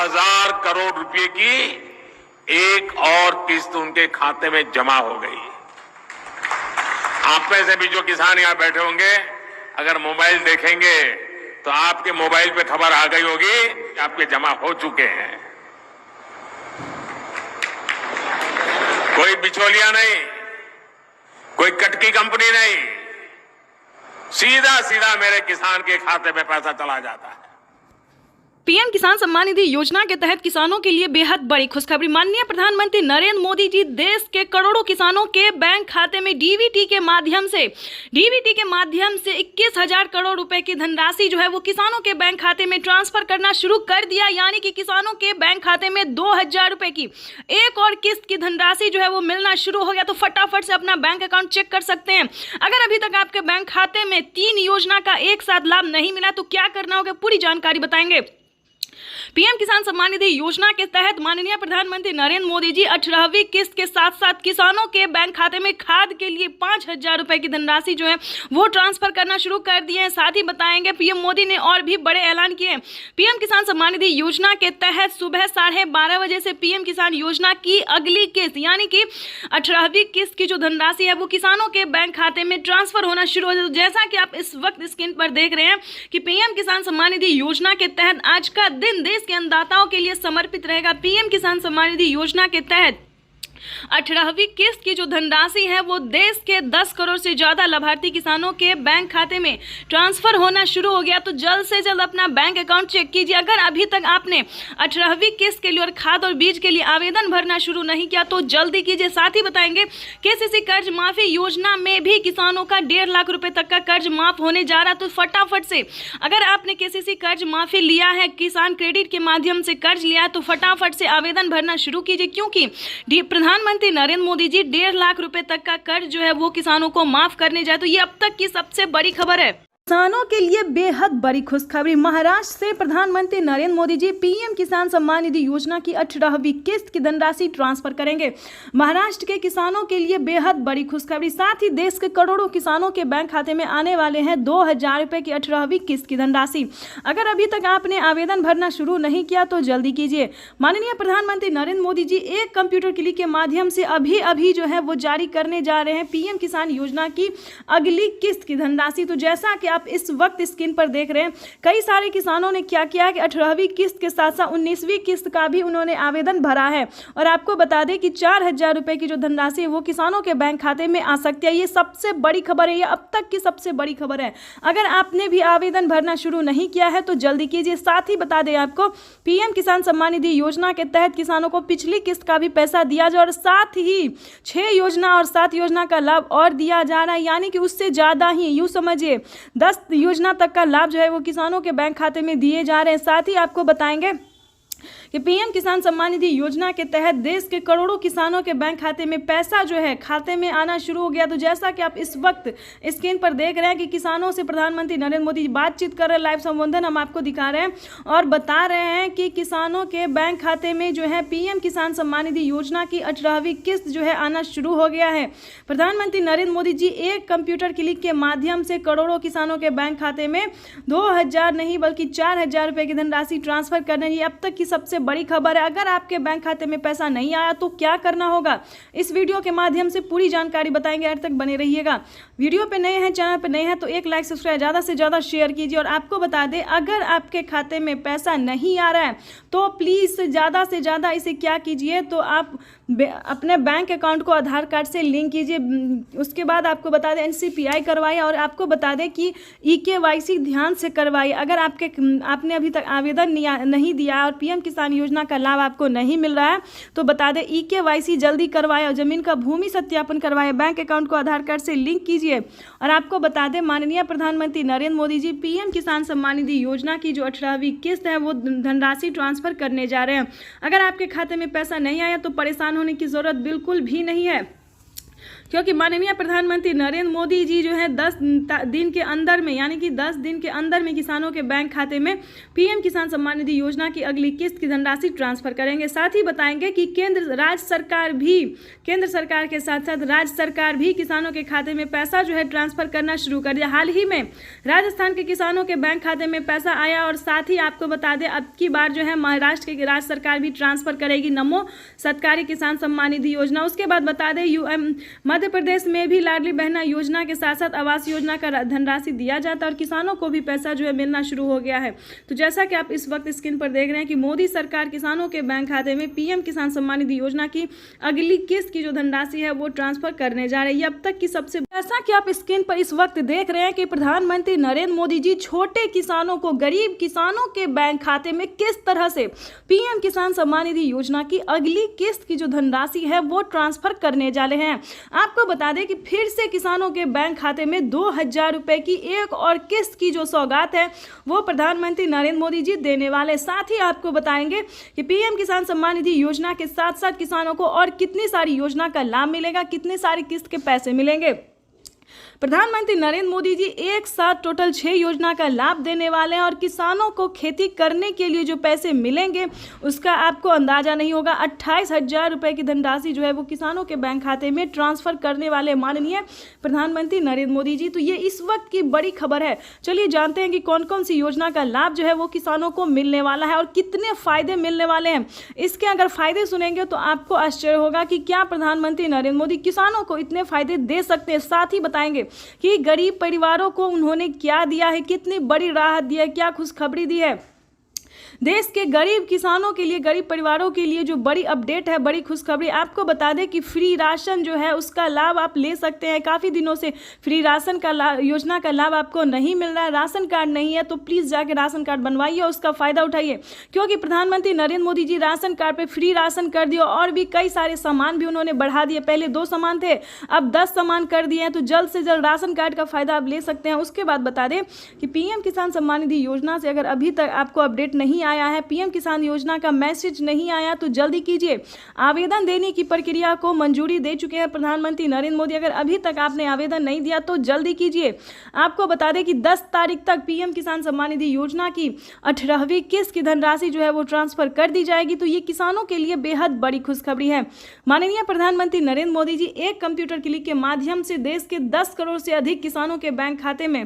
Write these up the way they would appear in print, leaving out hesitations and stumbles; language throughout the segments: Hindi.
10,000 करोड़ रुपए की एक और किस्त उनके खाते में जमा हो गई। आप में से भी जो किसान यहां बैठे होंगे, अगर मोबाइल देखेंगे तो आपके मोबाइल पे खबर आ गई होगी कि आपके जमा हो चुके हैं। कोई बिचौलिया नहीं, कोई कटकी कंपनी नहीं, सीधा सीधा मेरे किसान के खाते में पैसा चला जाता है। पीएम किसान सम्मान निधि योजना के तहत किसानों के लिए बेहद बड़ी खुशखबरी। माननीय प्रधानमंत्री नरेंद्र मोदी जी देश के करोड़ों किसानों के बैंक खाते में डीबीटी के माध्यम से 21,000 करोड़ रुपए की धनराशि जो है वो किसानों के बैंक खाते में ट्रांसफर करना शुरू कर दिया। यानी कि किसानों के बैंक खाते में 2,000 रुपए की एक और किस्त की धनराशि जो है वो मिलना शुरू हो गया। तो फटाफट से अपना बैंक अकाउंट चेक कर सकते हैं। अगर अभी तक आपके बैंक खाते में 3 योजना का एक साथ लाभ नहीं मिला तो क्या करना होगा, पूरी जानकारी बताएंगे। पीएम किसान सम्मान निधि योजना के तहत माननीय प्रधानमंत्री नरेंद्र मोदी जी 18वीं किस्त के साथ साथ किसानों के बैंक खाते में खाद के लिए 5,000 रुपए की धनराशि जो है वो ट्रांसफर करना शुरू कर दिए हैं। साथ ही बताएंगे पीएम मोदी ने और भी बड़े ऐलान किए। पीएम किसान सम्मान निधि योजना के तहत सुबह 12:30 बजे से पीएम किसान योजना की अगली किस्त यानी कि 18वीं किस्त की जो धनराशि है वो किसानों के बैंक खाते में ट्रांसफर होना शुरू हो जाए। जैसा कि आप इस वक्त स्क्रीन पर देख रहे हैं कि पीएम किसान सम्मान निधि योजना के तहत आज का दिन देश के अन्नदाताओं के लिए समर्पित रहेगा। पीएम किसान सम्मान निधि योजना के तहत 18वीं किस्त की जो धनराशि है वो देश के 10 करोड़ से ज्यादा लाभार्थी किसानों के बैंक खाते में ट्रांसफर होना शुरू हो गया। तो जल्द से जल्द अपना बैंक अकाउंट चेक कीजिए। अगर अभी तक आपने 18वीं किस्त के लिए और खाद और बीज के लिए आवेदन भरना शुरू नहीं किया तो जल्दी कीजिए। साथ ही बताएंगे केसीसी कर्ज माफी योजना में भी किसानों का 1.5 लाख रुपए तक का कर्ज माफ होने जा रहा है। तो फटाफट से अगर आपने केसीसी कर्ज माफी लिया है, किसान क्रेडिट के माध्यम से कर्ज लिया है, तो फटाफट से आवेदन भरना शुरू कीजिए क्योंकि प्रधानमंत्री नरेंद्र मोदी जी 1.5 लाख रुपए तक का कर्ज जो है वो किसानों को माफ करने जाए। तो ये अब तक की सबसे बड़ी खबर है। किसानों के लिए बेहद बड़ी खुशखबरी। महाराष्ट्र से प्रधानमंत्री नरेंद्र मोदी जी पीएम किसान सम्मान निधि योजना की 18वीं किस्त की धनराशि ट्रांसफर करेंगे। महाराष्ट्र के किसानों के लिए बेहद बड़ी खुशखबरी। साथ ही देश के करोड़ों किसानों के बैंक खाते में आने वाले हैं 2,000 रुपए की 18वीं किस्त की धनराशि। अगर अभी तक आपने आवेदन भरना शुरू नहीं किया तो जल्दी कीजिए। माननीय प्रधानमंत्री नरेंद्र मोदी जी एक कंप्यूटर क्लिक के माध्यम से अभी जो है वो जारी करने जा रहे हैं पीएम किसान योजना की अगली किस्त की धनराशि। तो जैसा कि आप इस वक्त स्क्रीन पर देख रहे हैं, कई सारे किसानों ने क्या किया कि 18वीं किस्त के साथ साथ 19वीं किस्त का भी उन्होंने आवेदन भरा है। और आपको बता दें कि 4,000 रुपए की जो धनराशि है वो किसानों के बैंक खाते में आ सकती है। ये सबसे बड़ी खबर है, ये अब तक की सबसे बड़ी खबर है। अगर आपने भी आवेदन भरना शुरू नहीं किया है तो जल्दी कीजिए। साथ ही बता दें आपको पीएम किसान सम्मान निधि योजना के तहत किसानों को पिछली किस्त का भी पैसा दिया जाए और साथ ही 6 योजना और 7 योजना का लाभ और दिया जा रहा है। यानी कि उससे ज्यादा ही, यूं समझिए 10 योजना तक का लाभ जो है वो किसानों के बैंक खाते में दिए जा रहे हैं। साथ ही आपको बताएंगे कि पीएम किसान सम्मान निधि योजना के तहत देश के करोड़ों किसानों के बैंक खाते में पैसा जो है खाते में आना शुरू हो गया। तो जैसा कि आप इस वक्त स्क्रीन पर देख रहे हैं कि किसानों से प्रधानमंत्री नरेंद्र मोदी जी बातचीत कर रहे हैं, लाइव संबोधन हम आपको दिखा रहे हैं और बता रहे हैं कि किसानों के बैंक खाते में जो है पीएम किसान सम्मान निधि योजना की 18वीं किस्त जो है आना शुरू हो गया है। प्रधानमंत्री नरेंद्र मोदी जी एक कंप्यूटर क्लिक के माध्यम से करोड़ों किसानों के बैंक खाते में 2,000 नहीं बल्कि 4,000 रुपए की धनराशि ट्रांसफर करने। ये अब तक की सबसे बड़ी खबर है। अगर आपके बैंक खाते में पैसा नहीं आया तो क्या करना होगा, इस वीडियो के माध्यम से पूरी जानकारी बताएंगे। अंत तक बने रहिएगा। वीडियो पे नए हैं, चैनल पे नए हैं तो एक लाइक सब्सक्राइब ज़्यादा से ज़्यादा शेयर कीजिए। और आपको बता दें अगर आपके खाते में पैसा नहीं आ रहा है तो प्लीज़ ज़्यादा से ज़्यादा इसे क्या कीजिए, तो आप अपने बैंक अकाउंट को आधार कार्ड से लिंक कीजिए। उसके बाद आपको बता दें NCPI करवाइए और आपको बता दें कि EKYC ध्यान से करवाइए। अगर आपने अभी तक आवेदन नहीं दिया और पीएम किसान योजना का लाभ आपको नहीं मिल रहा है तो बता दें EKYC जल्दी करवाए और जमीन का भूमि सत्यापन करवाए। बैंक अकाउंट को आधार कार्ड से लिंक कीजिए। और आपको बता दें माननीय प्रधानमंत्री नरेंद्र मोदी जी पीएम किसान सम्मान निधि योजना की जो 18वीं किस्त है वो धनराशि ट्रांसफर करने जा रहे हैं। अगर आपके खाते में पैसा नहीं आया तो परेशान होने की जरूरत बिल्कुल भी नहीं है। क्योंकि माननीय प्रधानमंत्री नरेंद्र मोदी जी जो है 10 दिन के अंदर में, यानी कि 10 दिन के अंदर में किसानों के बैंक खाते में पीएम किसान सम्मान निधि योजना की अगली किस्त की धनराशि ट्रांसफर करेंगे। साथ ही बताएंगे कि केंद्र सरकार के साथ साथ राज्य सरकार भी किसानों के खाते में पैसा जो है ट्रांसफर करना शुरू कर दिया। हाल ही में राजस्थान के किसानों के बैंक खाते में पैसा आया और साथ ही आपको बता दें अब की बार जो है महाराष्ट्र की राज्य सरकार भी ट्रांसफर करेगी नमो सरकारी किसान सम्मान निधि योजना। उसके बाद बता दें मध्य प्रदेश में भी लाडली बहना योजना के साथ साथ आवास योजना का धनराशि दिया जाता है और किसानों को भी पैसा जो है मिलना शुरू हो गया है। तो जैसा कि आप इस वक्त स्क्रीन पर देख रहे हैं कि मोदी सरकार किसानों के बैंक खाते में पीएम किसान सम्मान निधि योजना की अगली किस्त की जो धनराशि है वो ट्रांसफर करने जा रही है। अब तक की सबसे, जैसा कि आप स्क्रीन पर इस वक्त देख रहे हैं कि प्रधानमंत्री नरेंद्र मोदी जी छोटे किसानों को, गरीब किसानों के बैंक खाते में किस तरह से पीएम किसान सम्मान निधि योजना की अगली किस्त की जो धनराशि है वो ट्रांसफर करने जा रहे हैं। आपको बता दें कि फिर से किसानों के बैंक खाते में 2000 रुपए की एक और किस्त की जो सौगात है वो प्रधानमंत्री नरेंद्र मोदी जी देने वाले। साथ ही आपको बताएंगे कि पीएम किसान सम्मान निधि योजना के साथ साथ किसानों को और कितनी सारी योजना का लाभ मिलेगा, कितनी सारी किस्त के पैसे मिलेंगे। प्रधानमंत्री नरेंद्र मोदी जी एक साथ टोटल 6 योजना का लाभ देने वाले हैं और किसानों को खेती करने के लिए जो पैसे मिलेंगे उसका आपको अंदाजा नहीं होगा। 28,000 रुपए की धनराशि जो है वो किसानों के बैंक खाते में ट्रांसफर करने वाले माननीय प्रधानमंत्री नरेंद्र मोदी जी। तो ये इस वक्त की बड़ी खबर है। चलिए जानते हैं कि कौन कौन सी योजना का लाभ जो है वो किसानों को मिलने वाला है और कितने फायदे मिलने वाले हैं। इसके अगर फायदे सुनेंगे तो आपको आश्चर्य होगा कि क्या प्रधानमंत्री नरेंद्र मोदी किसानों को इतने फायदे दे सकते हैं। साथ ही बताएंगे कि गरीब परिवारों को उन्होंने क्या दिया है, कितनी बड़ी राहत दी है, क्या खुशखबरी दी है। देश के गरीब किसानों के लिए, गरीब परिवारों के लिए जो बड़ी अपडेट है, बड़ी खुशखबरी। आपको बता दें कि फ्री राशन जो है उसका लाभ आप ले सकते हैं। काफ़ी दिनों से फ्री राशन का योजना का लाभ आपको नहीं मिल रहा है, राशन कार्ड नहीं है तो प्लीज़ जाके राशन कार्ड बनवाइए, उसका फ़ायदा उठाइए। क्योंकि प्रधानमंत्री नरेंद्र मोदी जी राशन कार्ड पे फ्री राशन कर दिए और भी कई सारे सामान भी उन्होंने बढ़ा दिए। पहले 2 सामान थे, अब 10 सामान कर दिए हैं। तो जल्द से जल्द राशन कार्ड का फ़ायदा आप ले सकते हैं। उसके बाद बता दें कि पीएम किसान सम्मान निधि योजना से अगर अभी तक आपको अपडेट नहीं आया है, पीएम किसान योजना का मैसेज नहीं आया तो जल्दी कीजिए। आवेदन देने की प्रक्रिया को मंजूरी दे चुके हैं प्रधानमंत्री नरेंद्र मोदी। अगर अभी तक आपने आवेदन नहीं दिया तो जल्दी कीजिए। आपको बता दें कि 10 तारीख तक पीएम किसान सम्मान निधि योजना की 18वीं किस्त की धनराशि जो है वो ट्रांसफर कर दी जाएगी। तो ये किसानों के लिए बेहद बड़ी खुशखबरी है। माननीय प्रधानमंत्री नरेंद्र मोदी जी एक कंप्यूटर क्लिक के माध्यम से देश के 10 करोड़ से अधिक किसानों के बैंक खाते में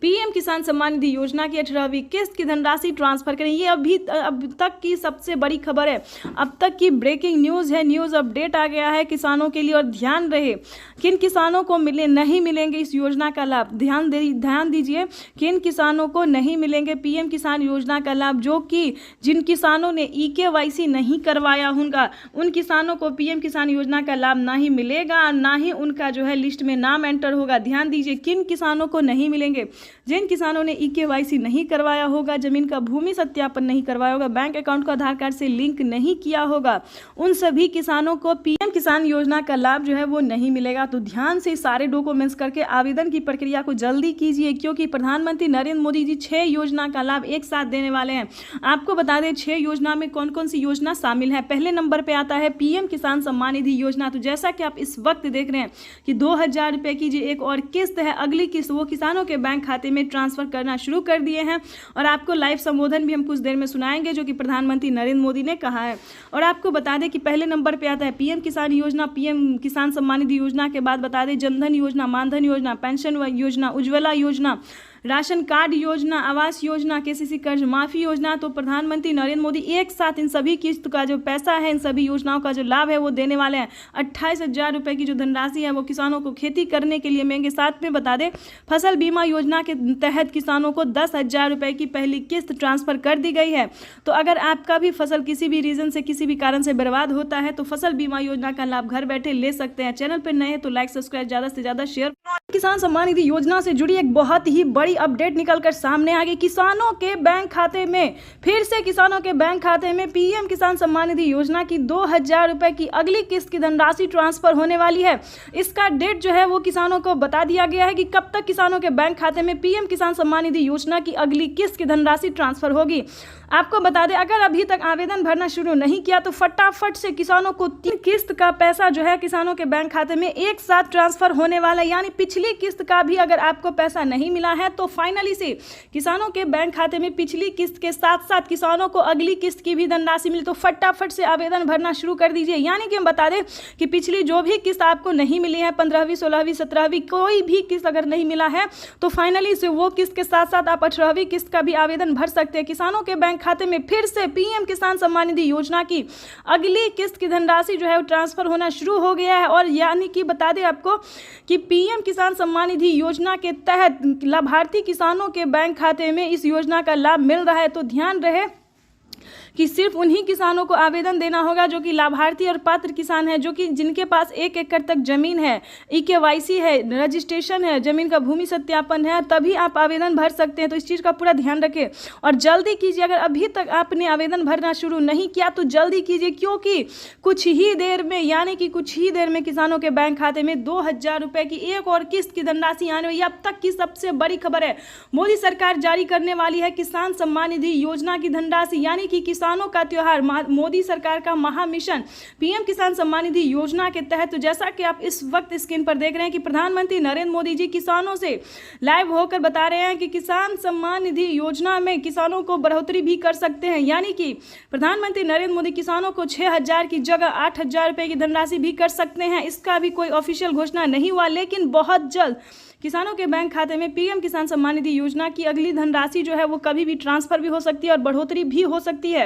पीएम किसान सम्मान निधि योजना की 18वीं किस्त की धनराशि ट्रांसफर करें। ये अब तक की सबसे बड़ी खबर है, अब तक की ब्रेकिंग न्यूज़ है। न्यूज़ अपडेट आ गया है किसानों के लिए। और ध्यान रहे किन किसानों को नहीं मिलेंगे इस योजना का लाभ। ध्यान दीजिए किन किसानों को नहीं मिलेंगे पीएम किसान योजना का लाभ। जो कि जिन किसानों ने EKYC नहीं करवाया होगा उन किसानों को पीएम किसान योजना का लाभ ना ही मिलेगा और ना ही उनका जो है लिस्ट में नाम एंटर होगा। ध्यान दीजिए किन किसानों को नहीं मिलेंगे। जिन किसानों ने EKYC नहीं करवाया होगा, जमीन का भूमि सत्यापन नहीं करवाया होगा, बैंक अकाउंट को आधार कार्ड से लिंक नहीं किया होगा, उन सभी किसानों को पीएम किसान योजना का लाभ जो है वो नहीं मिलेगा। तो ध्यान से सारे डॉक्यूमेंट्स करके आवेदन की प्रक्रिया को जल्दी कीजिए क्योंकि प्रधानमंत्री नरेंद्र मोदी जी 6 योजना का लाभ एक साथ देने वाले हैं। आपको बता दें 6 योजना में कौन कौन सी योजना शामिल है। पहले नंबर पर आता है पीएम किसान सम्मान निधि योजना। तो जैसा कि आप इस वक्त देख रहे हैं कि 2000 रुपये की जो एक और किस्त है, अगली किस्त वो किसानों के बैंक खाते में ट्रांसफर करना शुरू कर दिए हैं। और आपको लाइव संबोधन भी हम कुछ देर में सुनाएंगे जो कि प्रधानमंत्री नरेंद्र मोदी ने कहा है। और आपको बता दें कि पहले नंबर पे आता है पीएम किसान योजना, पीएम किसान सम्मान निधि योजना के बाद बता दें जनधन योजना, मानधन योजना, पेंशन योजना, उज्ज्वला योजना, राशन कार्ड योजना, आवास योजना, KCC कर्ज माफी योजना। तो प्रधानमंत्री नरेंद्र मोदी एक साथ इन सभी किस्त का जो पैसा है, इन सभी योजनाओं का जो लाभ है वो देने वाले हैं। 28,000 रुपये की जो धनराशि है वो किसानों को खेती करने के लिए मिलेंगे। साथ में बता दें फसल बीमा योजना के तहत किसानों को 10,000 रुपये की पहली किस्त ट्रांसफर कर दी गई है। तो अगर आपका भी फसल किसी भी रीजन से, किसी भी कारण से बर्बाद होता है तो फसल बीमा योजना का लाभ घर बैठे ले सकते हैं। चैनल पर नए हैं तो लाइक, सब्सक्राइब, ज़्यादा से ज़्यादा शेयर। किसान सम्मान निधि योजना से जुड़ी एक बहुत ही बड़ी अपडेट निकलकर सामने आ गई। किसानों के बैंक खाते में, फिर से किसानों के बैंक खाते में पीएम किसान सम्मान निधि योजना की 2000 रुपए की अगली किस्त की धनराशि ट्रांसफर होने वाली है। इसका डेट जो है वो किसानों को बता दिया गया है कि कब तक किसानों के बैंक खाते में पीएम किसान सम्मान निधि योजना की अगली किस्त की धनराशि ट्रांसफर होगी। आपको बता दें, अगर अभी तक आवेदन भरना शुरू नहीं किया तो फटाफट से किसानों को 3 किस्त का पैसा जो है किसानों के बैंक खाते में एक साथ ट्रांसफर होने वाला है। यानी पिछली किस्त का भी अगर आपको पैसा नहीं मिला है तो फाइनली से किसानों के बैंक खाते में पिछली किस्त के साथ साथ किसानों को अगली किस्त की भी धनराशि मिली। तो फटाफट से आवेदन भरना शुरू कर दीजिए। यानी कि हम बता दें कि पिछली जो भी किस्त आपको नहीं मिली है, 15वीं, 16वीं, 17वीं, कोई भी किस्त अगर नहीं मिला है तो फाइनली से वो किस्त के साथ साथ आप 18वीं किस्त का भी आवेदन भर सकते हैं। किसानों के बैंक खाते में फिर से पीएम किसान सम्मान निधि योजना की अगली किस्त की धनराशि जो है वो ट्रांसफर होना शुरू हो गया है। और यानी कि बता दें आपको कि पीएम किसान सम्मान निधि योजना के तहत लाभार्थी किसानों के बैंक खाते में इस योजना का लाभ मिल रहा है। तो ध्यान रहे कि सिर्फ उन्हीं किसानों को आवेदन देना होगा जो कि लाभार्थी और पात्र किसान हैं, जो कि जिनके पास 1 एकड़ तक जमीन है, EKYC है, रजिस्ट्रेशन है, जमीन का भूमि सत्यापन है, तभी आप आवेदन भर सकते हैं। तो इस चीज़ का पूरा ध्यान रखें और जल्दी कीजिए। अगर अभी तक आपने आवेदन भरना शुरू नहीं किया तो जल्दी कीजिए, क्योंकि कुछ ही देर में, यानी कि कुछ ही देर में किसानों के बैंक खाते में 2000 रुपये की एक और किस्त की धनराशि आने वाली है। अब तक की सबसे बड़ी खबर है, मोदी सरकार जारी करने वाली है किसान सम्मान निधि योजना की धनराशि। यानी कि किसानों का त्योहार, मोदी सरकार का महामिशन पीएम किसान सम्मान निधि योजना के तहत। तो जैसा कि आप इस वक्त स्क्रीन पर देख रहे हैं कि प्रधानमंत्री नरेंद्र मोदी जी किसानों से लाइव होकर बता रहे हैं कि किसान सम्मान निधि योजना में किसानों को बढ़ोतरी भी कर सकते हैं। यानी कि प्रधानमंत्री नरेंद्र मोदी किसानों को 6000 की जगह 8000 रुपये की धनराशि भी कर सकते हैं। इसका भी कोई ऑफिशियल घोषणा नहीं हुआ, लेकिन बहुत जल्द किसानों के बैंक खाते में पीएम किसान सम्मान निधि योजना की अगली धनराशि जो है वो कभी भी ट्रांसफर भी हो सकती है और बढ़ोतरी भी हो सकती है।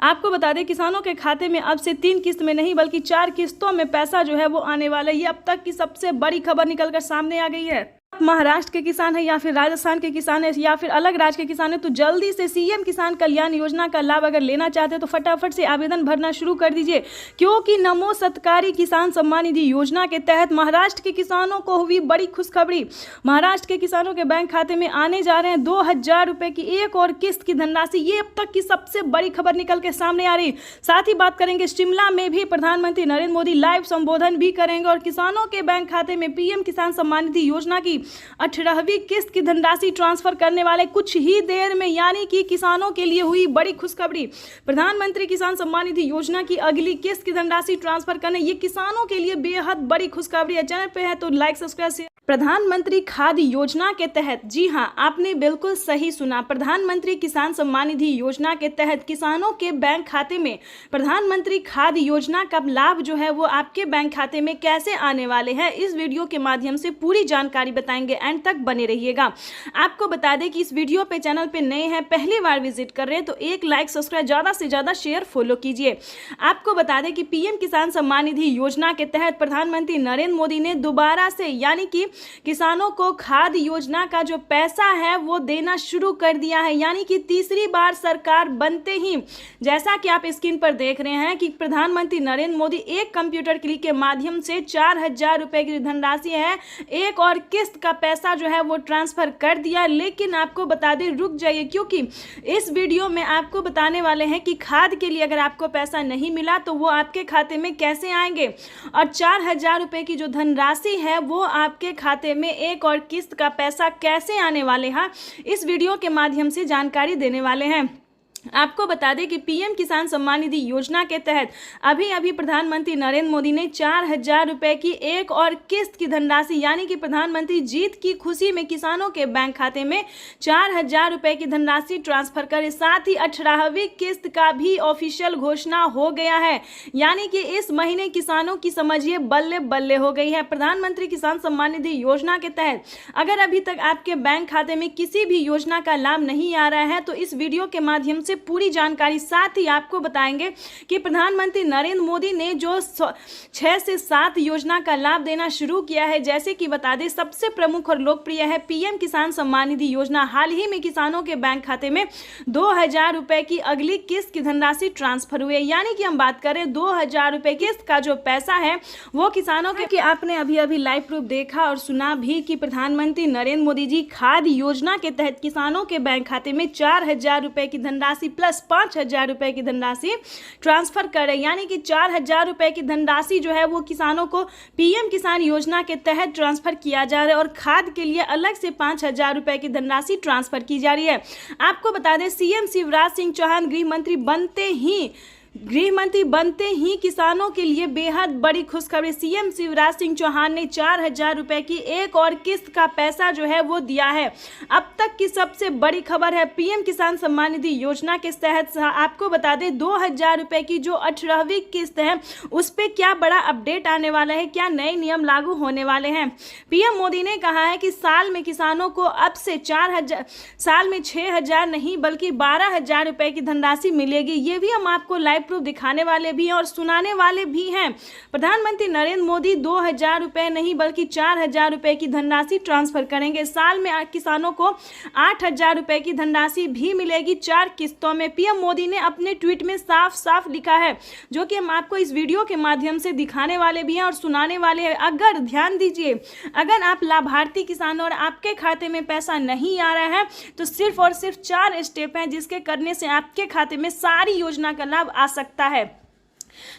आपको बता दें, किसानों के खाते में अब से 3 किस्त में नहीं बल्कि 4 किस्तों में पैसा जो है वो आने वाला है। ये अब तक की सबसे बड़ी खबर निकलकर सामने आ गई है। महाराष्ट्र के किसान है या फिर राजस्थान के किसान है या फिर अलग राज्य के किसान है, तो जल्दी से सीएम किसान कल्याण योजना का लाभ अगर लेना चाहते हैं तो फटाफट से आवेदन भरना शुरू कर दीजिए, क्योंकि नमो सत्कारी किसान सम्मान निधि योजना के तहत महाराष्ट्र के किसानों को हुई बड़ी खुशखबरी। महाराष्ट्र के किसानों के बैंक खाते में आने जा रहे हैं 2000 रुपये की एक और किस्त की धनराशि। ये अब तक की सबसे बड़ी खबर निकल के सामने आ रही। साथ ही बात करेंगे, शिमला में भी प्रधानमंत्री नरेंद्र मोदी लाइव संबोधन भी करेंगे और किसानों के बैंक खाते में पीएम किसान सम्मान निधि योजना की 18वीं किस्त की धनराशि ट्रांसफर करने वाले कुछ ही देर में। यानी कि किसानों के लिए हुई बड़ी खुशखबरी, प्रधानमंत्री किसान सम्मान निधि योजना की अगली किस्त की धनराशि ट्रांसफर करने, ये किसानों के लिए बेहद बड़ी खुशखबरी है। चैनल पे है तो लाइक, सब्सक्राइब, शेयर। प्रधानमंत्री खाद्य योजना के तहत, जी हां, आपने बिल्कुल सही सुना, प्रधानमंत्री किसान सम्मान निधि योजना के तहत किसानों के बैंक खाते में प्रधानमंत्री खाद्य योजना का लाभ जो है वो आपके बैंक खाते में कैसे आने वाले हैं, इस वीडियो के माध्यम से पूरी जानकारी बताएंगे। एंड तक बने रहिएगा। आपको बता दें कि इस वीडियो पे, चैनल पे नए हैं, पहली बार विजिट कर रहे हैं तो एक लाइक, सब्सक्राइब, ज़्यादा से ज़्यादा शेयर, फॉलो कीजिए। आपको बता दें कि पीएम किसान सम्मान निधि योजना के तहत प्रधानमंत्री नरेंद्र मोदी ने दोबारा से, यानी कि किसानों को खाद्य योजना का जो पैसा है वो देना शुरू कर दिया है। यानी कि तीसरी बार सरकार बनते ही, जैसा कि आप स्क्रीन पर देख रहे हैं कि प्रधानमंत्री नरेंद्र मोदी एक कंप्यूटर क्लिक के माध्यम से 4000 रुपये की धनराशि है, एक और किस्त का पैसा जो है वो ट्रांसफर कर दिया। लेकिन आपको बता दें, रुक जाइए, क्योंकि इस वीडियो में आपको बताने वाले हैं कि खाद के लिए अगर आपको पैसा नहीं मिला तो वो आपके खाते में कैसे आएंगे, और 4000 रुपये की जो धनराशि है वो आपके खाते में एक और किस्त का पैसा कैसे आने वाले हैं, इस वीडियो के माध्यम से जानकारी देने वाले हैं। आपको बता दें कि पीएम किसान सम्मान निधि योजना के तहत अभी अभी प्रधानमंत्री नरेंद्र मोदी ने 4000 रुपये की एक और किस्त की धनराशि, यानी कि प्रधानमंत्री जीत की खुशी में किसानों के बैंक खाते में 4000 रुपये की धनराशि ट्रांसफर करे। साथ ही 18वीं किस्त का भी ऑफिशियल घोषणा हो गया है। यानी कि इस महीने किसानों की समझिए बल्ले बल्ले हो गई है। प्रधानमंत्री किसान सम्मान निधि योजना के तहत अगर अभी तक आपके बैंक खाते में किसी भी योजना का लाभ नहीं आ रहा है तो इस वीडियो के माध्यम से पूरी जानकारी, साथ ही आपको बताएंगे कि प्रधानमंत्री नरेंद्र मोदी ने जो 6 से 7 योजना का लाभ देना शुरू किया है, जैसे कि बता दें सबसे प्रमुख और लोकप्रिय है पीएम किसान सम्मान निधि योजना। हाल ही में किसानों के बैंक खाते में 2000 रुपये की अगली किस्त की धनराशि ट्रांसफर हुई है। यानी कि हम बात करें 2000 रुपये किस्त का जो पैसा है वो किसानों के, कि आपने अभी अभी लाइव प्रूफ देखा और सुना भी कि प्रधानमंत्री नरेंद्र मोदी जी खाद्य योजना के तहत किसानों के बैंक खाते में 4000 रुपये की धनराशि धनराशि प्लस 5,000 रुपये की धनराशि ट्रांसफर करें, यानी कि 4,000 रुपये की धनराशि जो है वो किसानों को पीएम किसान योजना के तहत ट्रांसफर किया जा रहा है और खाद के लिए अलग से 5,000 रुपये की धनराशि ट्रांसफर की जा रही है। आपको बता दें, सीएम शिवराज सिंह चौहान गृह मंत्री बनते ही किसानों के लिए बेहद बड़ी खुशखबरी। सीएम शिवराज सिंह चौहान ने 4,000 रुपये की एक और किस्त का पैसा जो है वो दिया है। अब तक की सबसे बड़ी खबर है, पीएम किसान सम्मान निधि योजना के तहत आपको बता दें 2,000 रुपये की जो 18वीं किस्त है उस पर क्या बड़ा अपडेट आने वाला है, क्या नए नियम लागू होने वाले हैं। पीएम मोदी ने कहा है कि साल में किसानों को अब से 6,000 नहीं बल्कि 12,000 रुपये की धनराशि मिलेगी। ये भी हम आपको लाइव प्रूफ दिखाने वाले भी हैं और सुनाने वाले भी हैं। प्रधानमंत्री नरेंद्र मोदी 2,000 रुपये नहीं बल्कि 4,000 रुपये की धनराशि ट्रांसफर करेंगे। साल में किसानों को 8,000 रुपये की धनराशि भी मिलेगी 4 किस्तों में। पीएम मोदी ने अपने ट्वीट में साफ साफ लिखा है, जो कि हम आपको इस वीडियो के माध्यम से दिखाने वाले भी हैं और सुनाने वाले हैं। अगर ध्यान दीजिए, अगर आप लाभार्थी किसान और आपके खाते में पैसा नहीं आ रहा है तो सिर्फ और सिर्फ 4 स्टेप हैं जिसके करने से आपके खाते में सारी योजना का लाभ आ सकता है।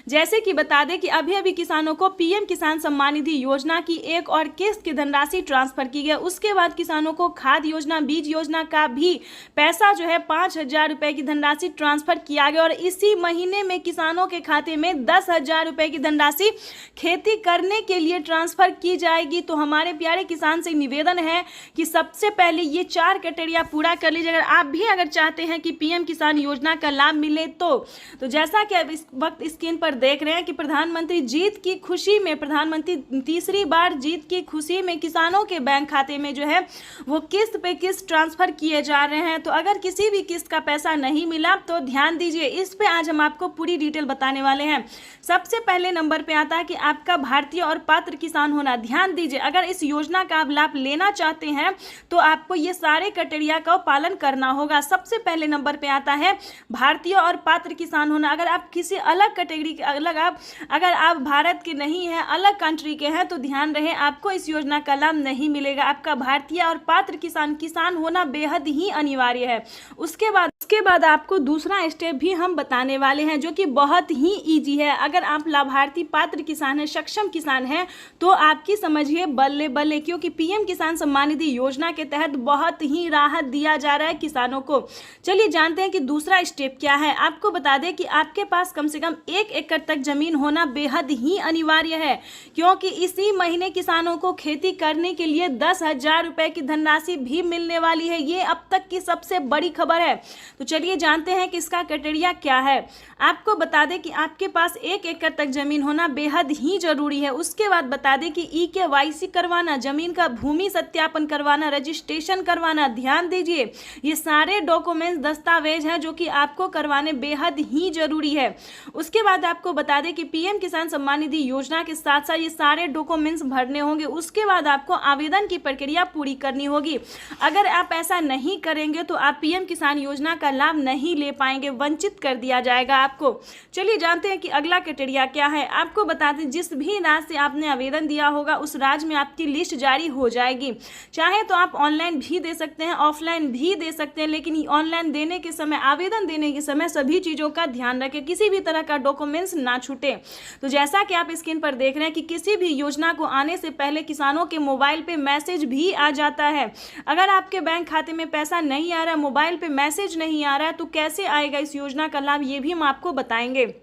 जैसे कि बता दें कि अभी अभी किसानों को पीएम किसान सम्मान निधि योजना की एक और किस्त की धनराशि ट्रांसफर की गई। उसके बाद किसानों को खाद योजना, बीज योजना का भी पैसा जो है 5,000 रुपये की धनराशि ट्रांसफर किया गया और इसी महीने में किसानों के खाते में 10,000 रुपये की धनराशि खेती करने के लिए ट्रांसफर की जाएगी। तो हमारे प्यारे किसान से निवेदन है कि सबसे पहले ये 4 क्राइटेरिया पूरा कर लीजिए। अगर आप भी चाहते हैं कि पीएम किसान योजना का लाभ मिले तो जैसा कि अब इस वक्त स्क्रीन पर देख रहे हैं कि प्रधानमंत्री जीत की खुशी में, प्रधानमंत्री तीसरी बार जीत की खुशी में किसानों के बैंक खाते में जो है वो किस्त पे किस्त ट्रांसफर किए जा रहे हैं। तो अगर किसी भी किस्त का पैसा नहीं मिला तो ध्यान दीजिए, इस पे आज हम आपको पूरी डिटेल बताने वाले हैं। सबसे पहले नंबर पे आता है कि आपका भारतीय और पात्र किसान होना। ध्यान दीजिए, अगर इस योजना का आप लाभ लेना चाहते हैं तो आपको ये सारे क्राइटेरिया का पालन करना होगा। सबसे पहले नंबर पे आता है भारतीय और पात्र किसान होना। अगर आप किसी अलग कैटेगरी अगर आप भारत के नहीं हैं, अलग कंट्री के हैं तो ध्यान रहे आपको इस योजना का लाभ नहीं मिलेगा। आपका भारतीय और पात्र किसान होना बेहद ही अनिवार्य है। उसके बाद आपको दूसरा स्टेप भी हम बताने वाले हैं जो कि बहुत ही इजी है। अगर आप लाभार्थी पात्र किसान हैं, सक्षम किसान हैं तो आपकी समझिए बल्ले बल्ले, क्योंकि पीएम किसान सम्मान निधि योजना के तहत बहुत ही राहत दिया जा रहा है किसानों को। चलिए जानते हैं कि दूसरा स्टेप क्या है। आपको बता दें कि आपके पास कम से कम 1 एकड़ तक जमीन होना बेहद ही अनिवार्य है, क्योंकि इसी महीने किसानों को खेती करने के लिए 10,000 रुपये की धनराशि भी मिलने वाली है। ये अब तक की सबसे बड़ी खबर है। तो चलिए जानते हैं कि इसका क्राइटेरिया क्या है। आपको बता दें कि आपके पास 1 एकड़ तक जमीन होना बेहद ही जरूरी है। उसके बाद बता दें कि EKYC करवाना, जमीन का भूमि सत्यापन करवाना, रजिस्ट्रेशन करवाना। ध्यान दीजिए, ये सारे डॉक्यूमेंट्स, दस्तावेज हैं जो कि आपको करवाने बेहद ही जरूरी है। उसके बाद आपको बता दें कि पीएम किसान सम्मान निधि योजना के साथ साथ ये सारे डॉक्यूमेंट्स भरने होंगे। उसके बाद आपको आवेदन की प्रक्रिया पूरी करनी होगी। अगर आप ऐसा नहीं करेंगे तो आप पीएम किसान योजना का लाभ नहीं ले पाएंगे, वंचित कर दिया जाएगा आपको। चलिए जानते हैं कि अगला क्राइटेरिया क्या है। आपको बता दें जिस भी राज्य से आपने आवेदन दिया होगा उस राज्य में आपकी लिस्ट जारी हो जाएगी। चाहे तो आप ऑनलाइन भी दे सकते हैं, ऑफलाइन भी दे सकते हैं, लेकिन ऑनलाइन देने के समय, आवेदन देने के समय सभी चीज़ों का ध्यान रखें, किसी भी तरह का डॉक्यूमेंट्स ना छूटे। तो जैसा कि आप स्क्रीन पर देख रहे हैं कि किसी भी योजना को आने से पहले किसानों के मोबाइल पे मैसेज भी आ जाता है। अगर आपके बैंक खाते में पैसा नहीं आ रहा है, मोबाइल पे मैसेज नहीं आ रहा है, तो कैसे आएगा इस योजना का लाभ, ये भी हम आपको बताएंगे।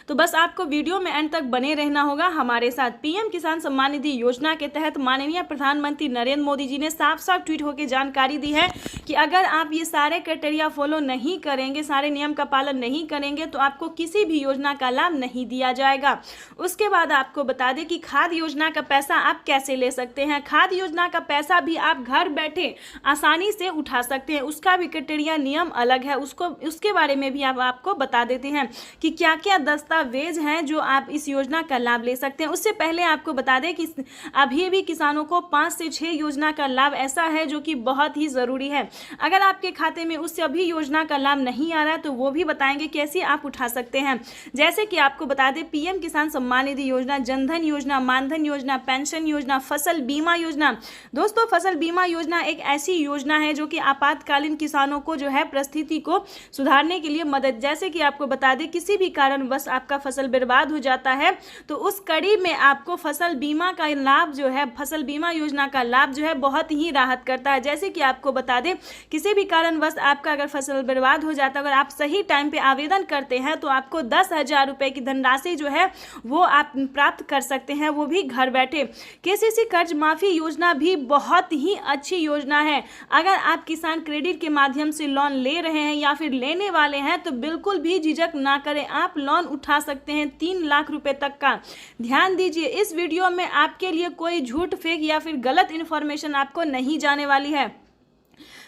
तो बस आपको वीडियो में एंड तक बने रहना होगा हमारे साथ। पीएम किसान सम्मान निधि योजना के तहत माननीय प्रधानमंत्री नरेंद्र मोदी जी ने साफ साफ ट्वीट होकर जानकारी दी है कि अगर आप ये सारे क्राइटेरिया फॉलो नहीं करेंगे, सारे नियम का पालन नहीं करेंगे तो आपको किसी भी योजना का लाभ नहीं दिया जाएगा। उसके बाद आपको बता दें कि खाद योजना का पैसा आप कैसे ले सकते हैं। खाद योजना का पैसा भी आप घर बैठे आसानी से उठा सकते हैं, उसका भी क्राइटेरिया, नियम अलग है। उसके बारे में भी आपको बता देते हैं कि क्या क्या दस्तावेज हैं जो आप इस योजना का लाभ ले सकते हैं। उससे पहले आपको बता दें कि अभी भी किसानों को 5 से 6 योजना का लाभ ऐसा है जो कि बहुत ही ज़रूरी है। अगर आपके खाते में उससे अभी योजना का लाभ नहीं आ रहा है तो वो भी बताएंगे कैसे आप उठा सकते हैं। जैसे कि आपको बता दें, पीएम किसान सम्मान निधि योजना, जनधन योजना, मानधन योजना, पेंशन योजना, फसल बीमा योजना। दोस्तों, फसल बीमा योजना एक ऐसी योजना है जो कि आपातकालीन किसानों को जो है परिस्थिति को सुधारने के लिए मदद, जैसे कि आपको बता दें किसी भी कारणवश आपका फसल बर्बाद हो जाता है तो उस कड़ी में आपको फसल बीमा का लाभ जो है, फसल बीमा योजना का लाभ जो है बहुत ही राहत करता है। जैसे कि आपको बता दें किसी भी कारणवश आपका अगर फसल बर्बाद हो जाता है, अगर आप सही टाइम पे आवेदन करते हैं तो आपको 10,000 रुपये की धनराशि जो है वो आप प्राप्त कर सकते हैं, वो भी घर बैठे। केसीसी कर्ज माफी योजना भी बहुत ही अच्छी योजना है। अगर आप किसान क्रेडिट के माध्यम से लोन ले रहे हैं या फिर लेने वाले हैं तो बिल्कुल भी झिझक ना करें, आप लोन उठा सकते हैं 3 लाख रुपए तक का। ध्यान दीजिए, इस वीडियो में आपके लिए कोई झूठ, फेक या फिर गलत इन्फॉर्मेशन आपको नहीं जाने वाली है।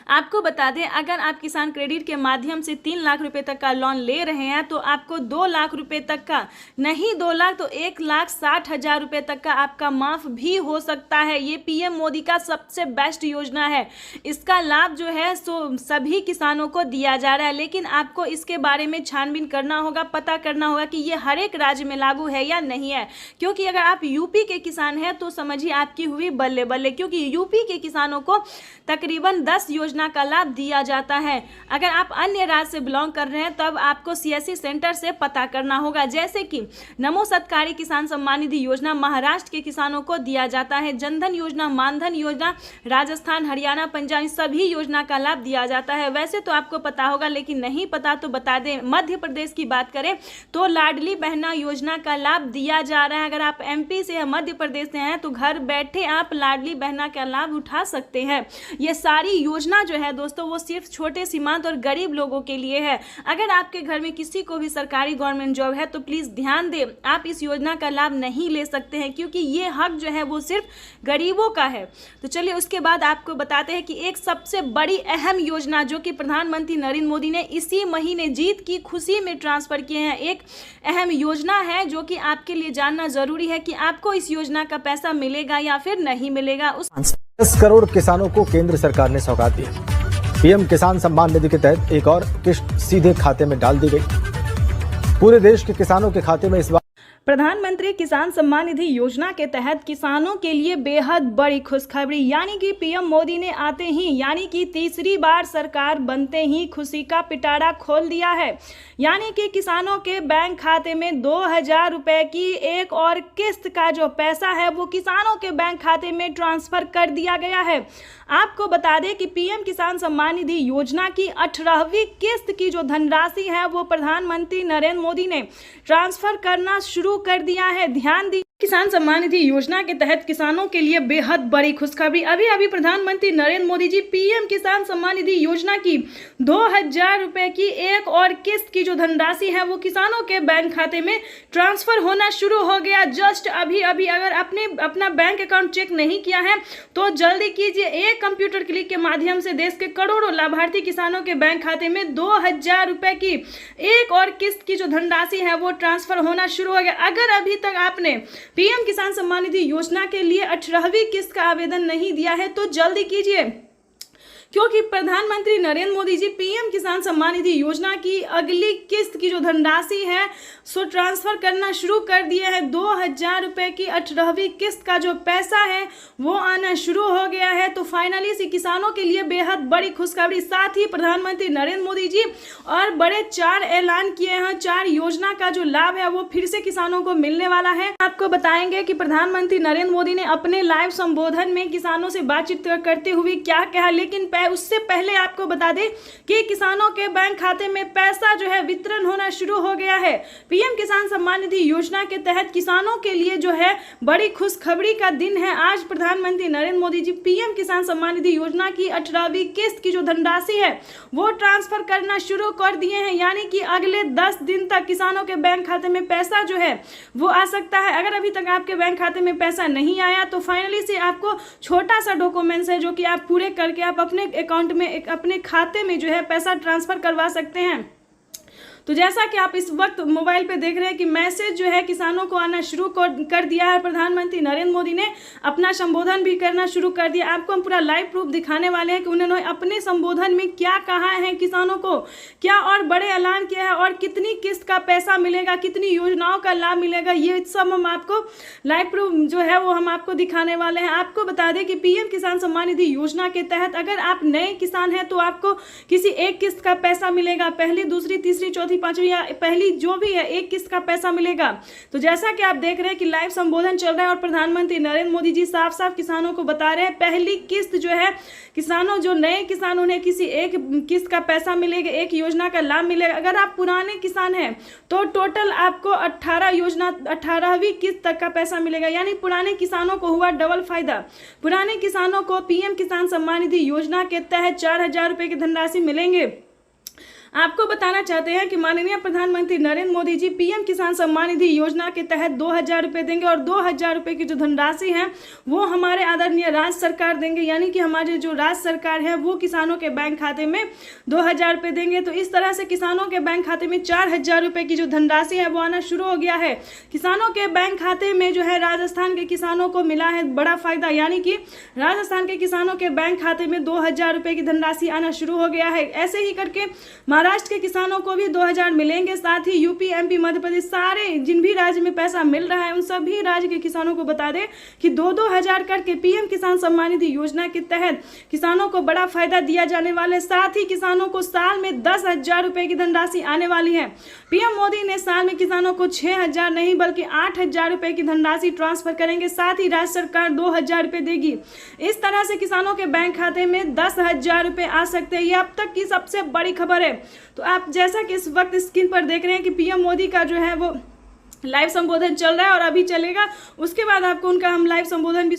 आपको बता दें, अगर आप किसान क्रेडिट के माध्यम से 3 लाख रुपए तक का लोन ले रहे हैं तो आपको 2 लाख रुपए तक का, नहीं 2 लाख तो 1,60,000 रुपए तक का आपका माफ भी हो सकता है। ये पीएम मोदी का सबसे बेस्ट योजना है। इसका लाभ जो है सो सभी किसानों को दिया जा रहा है, लेकिन आपको इसके बारे में छानबीन करना होगा, पता करना होगा कि ये हर एक राज्य में लागू है या नहीं है। क्योंकि अगर आप यूपी के किसान हैं तो समझिए आपकी हुई बल्ले बल्ले, क्योंकि यूपी के किसानों को तकरीबन 10 योजना का लाभ दिया जाता है। अगर आप अन्य राज्य से बिलोंग कर रहे हैं तब आपको सीएससी सेंटर से पता करना होगा। जैसे कि नमो सत्कारी किसान सम्मान निधि योजना महाराष्ट्र के किसानों को दिया जाता है, जनधन योजना, मानधन योजना राजस्थान, हरियाणा, पंजाब सभी योजना का लाभ दिया जाता है। वैसे तो आपको पता होगा, लेकिन नहीं पता तो बता दें, मध्य प्रदेश की बात करें तो लाडली बहना योजना का लाभ दिया जा रहा है। अगर आप एमपी से या मध्य प्रदेश से हैं तो घर बैठे आप लाडली बहना का लाभ उठा सकते हैं। ये सारी योजना जो है दोस्तों वो सिर्फ छोटे सीमांत और गरीब लोगों के लिए है। अगर आपके घर में किसी को भी सरकारी गवर्नमेंट जॉब है तो प्लीज ध्यान दें, आप इस योजना का लाभ नहीं ले सकते हैं, क्योंकि ये हक जो है वो सिर्फ गरीबों का है। तो चलिए उसके बाद आपको बताते हैं कि एक सबसे बड़ी अहम योजना जो कि प्रधानमंत्री नरेंद्र मोदी ने इसी महीने जीत की खुशी में ट्रांसफर किए हैं, एक अहम योजना है जो कि आपके लिए जानना जरूरी है कि आपको इस योजना का पैसा मिलेगा या फिर नहीं मिलेगा। 10 करोड़ किसानों को केंद्र सरकार ने सौगात दी। पीएम किसान सम्मान निधि के तहत एक और किस्त सीधे खाते में डाल दी गई। पूरे देश के किसानों के खाते में इस बार प्रधानमंत्री किसान सम्मान निधि योजना के तहत किसानों के लिए बेहद बड़ी खुशखबरी, यानी कि पीएम मोदी ने आते ही, यानी कि तीसरी बार सरकार बनते ही खुशी का पिटारा खोल दिया है। यानी कि किसानों के बैंक खाते में 2,000 रुपए की एक और किस्त का जो पैसा है वो किसानों के बैंक खाते में ट्रांसफर कर दिया गया है। आपको बता दें कि पीएम किसान सम्मान निधि योजना की 18वीं किस्त की जो धनराशि है वो प्रधानमंत्री नरेंद्र मोदी ने ट्रांसफर करना शुरू कर दिया है। ध्यान दी, किसान सम्मान निधि योजना के तहत किसानों के लिए बेहद बड़ी खुशखबरी। अभी अभी प्रधानमंत्री नरेंद्र मोदी जी पीएम किसान सम्मान निधि योजना की 2,000 रुपए की एक और किस्त की जो धनराशि है वो किसानों के बैंक खाते में ट्रांसफर होना शुरू हो गया। जस्ट अभी अभी, अगर अपना बैंक अकाउंट चेक नहीं किया है तो जल्दी कीजिए। एक कंप्यूटर क्लिक के माध्यम से देश के करोड़ों लाभार्थी किसानों के बैंक खाते में 2,000 रुपए की एक और किस्त की जो धनराशि है वो ट्रांसफर होना शुरू हो गया। अगर अभी तक आपने पीएम किसान सम्मान निधि योजना के लिए 18वीं किस्त का आवेदन नहीं दिया है तो जल्दी कीजिए, क्योंकि प्रधानमंत्री नरेंद्र मोदी जी पीएम किसान सम्मान निधि योजना की अगली किस्त की जो धनराशि है सो ट्रांसफर करना शुरू कर दिए हैं। 2,000 रुपए की 18वीं किस्त का जो पैसा है वो आना शुरू हो गया है। तो फाइनली से किसानों के लिए बेहद बड़ी खुशखबरी। साथ ही प्रधानमंत्री नरेंद्र मोदी जी और बड़े 4 ऐलान किए हैं, 4 योजना का जो लाभ है वो फिर से किसानों को मिलने वाला है। आपको बताएंगे कि प्रधानमंत्री नरेंद्र मोदी ने अपने लाइव संबोधन में किसानों से बातचीत करते हुए क्या कहा, लेकिन उससे पहले आपको बता दें कि किसानों के बैंक खाते में पैसा जो है वितरण होना शुरू हो गया है। पीएम किसान सम्मान निधि योजना के तहत किसानों के लिए जो है बड़ी खुशखबरी का दिन है। आज प्रधानमंत्री नरेंद्र मोदी जी पीएम किसान सम्मान निधि योजना की 18वीं किस्त की जो धनराशि है वो ट्रांसफर करना शुरू कर दिए हैं। यानी कि अगले 10 दिन तक किसानों के बैंक खाते में पैसा जो है वो आ सकता है। अगर अभी तक आपके बैंक खाते में पैसा नहीं आया तो फाइनली से आपको छोटा सा डॉक्यूमेंट्स है जो कि आप पूरे करके आप अपने अकाउंट में, अपने खाते में जो है पैसा ट्रांसफर करवा सकते हैं। तो जैसा कि आप इस वक्त मोबाइल पे देख रहे हैं कि मैसेज जो है किसानों को आना शुरू कर दिया है। प्रधानमंत्री नरेंद्र मोदी ने अपना संबोधन भी करना शुरू कर दिया। आपको हम पूरा लाइव प्रूफ दिखाने वाले हैं कि उन्होंने अपने संबोधन में क्या कहा है, किसानों को क्या और बड़े ऐलान किया है और कितनी किस्त का पैसा मिलेगा, कितनी योजनाओं का लाभ मिलेगा, ये सब हम आपको लाइव प्रूफ जो है वो हम आपको दिखाने वाले हैं। आपको बता दें कि पीएम किसान सम्मान निधि योजना के तहत अगर आप नए किसान हैं तो आपको किसी एक किस्त का पैसा मिलेगा, पहली, दूसरी, तीसरी, चौथी, पांचवी या पहली जो भी है एक किस्त का पैसा मिलेगा। तो जैसा कि आप देख रहे हैं कि लाइव संबोधन चल रहा है और प्रधानमंत्री नरेंद्र मोदी जी साफ साफ किसानों को बता रहे हैं पहली किस्त जो है किसानों, जो नए किसान उन्हें किसी एक किस्त का पैसा मिलेगा, एक योजना का लाभ मिलेगा। अगर आप पुराने किसान हैं तो टोटल आपको 18वीं किस्त तक का पैसा मिलेगा, यानी पुराने किसानों को हुआ डबल फायदा। पुराने किसानों को पीएम किसान सम्मान निधि योजना के तहत 4,000 रुपए की धनराशि मिलेंगे। आपको बताना चाहते हैं कि माननीय प्रधानमंत्री नरेंद्र मोदी जी पीएम किसान सम्मान निधि योजना के तहत 2,000 रुपए देंगे और 2,000 रुपए की जो धनराशि है वो हमारे आदरणीय राज्य सरकार देंगे, यानी कि हमारी जो राज्य सरकार है वो किसानों के बैंक खाते में 2,000 रुपए देंगे। तो इस तरह से किसानों के बैंक खाते में 4,000 रुपए की जो धनराशि है वो आना शुरू हो गया है। किसानों के बैंक खाते में जो है राजस्थान के किसानों को मिला है बड़ा फायदा, यानी कि राजस्थान के किसानों के बैंक खाते में 2,000 रुपए की धनराशि आना शुरू हो गया है। ऐसे ही करके महाराष्ट्र के किसानों को भी 2,000 मिलेंगे। साथ ही यूपी, एमपी, मध्य प्रदेश, सारे जिन भी राज्य में पैसा मिल रहा है उन सभी राज्य के किसानों को बता दें कि 2-2 हजार करके पीएम किसान सम्मान निधि योजना के तहत किसानों को बड़ा फायदा दिया जाने वाला है। साथ ही किसानों को साल में 10,000 रुपए की धनराशि आने वाली है। पीएम मोदी ने साल में किसानों को 6,000 नहीं बल्कि 8,000 रुपए की धनराशि ट्रांसफर करेंगे। साथ ही राज्य सरकार 2,000 रुपए देगी। इस तरह से किसानों के बैंक खाते में 10,000 रुपए आ सकते हैं। ये अब तक की सबसे बड़ी खबर है। तो आप जैसा कि इस वक्त स्क्रीन पर देख रहे हैं कि पीएम मोदी का जो है वो लाइव संबोधन चल रहा है और अभी चलेगा, उसके बाद आपको उनका हम लाइव संबोधन भी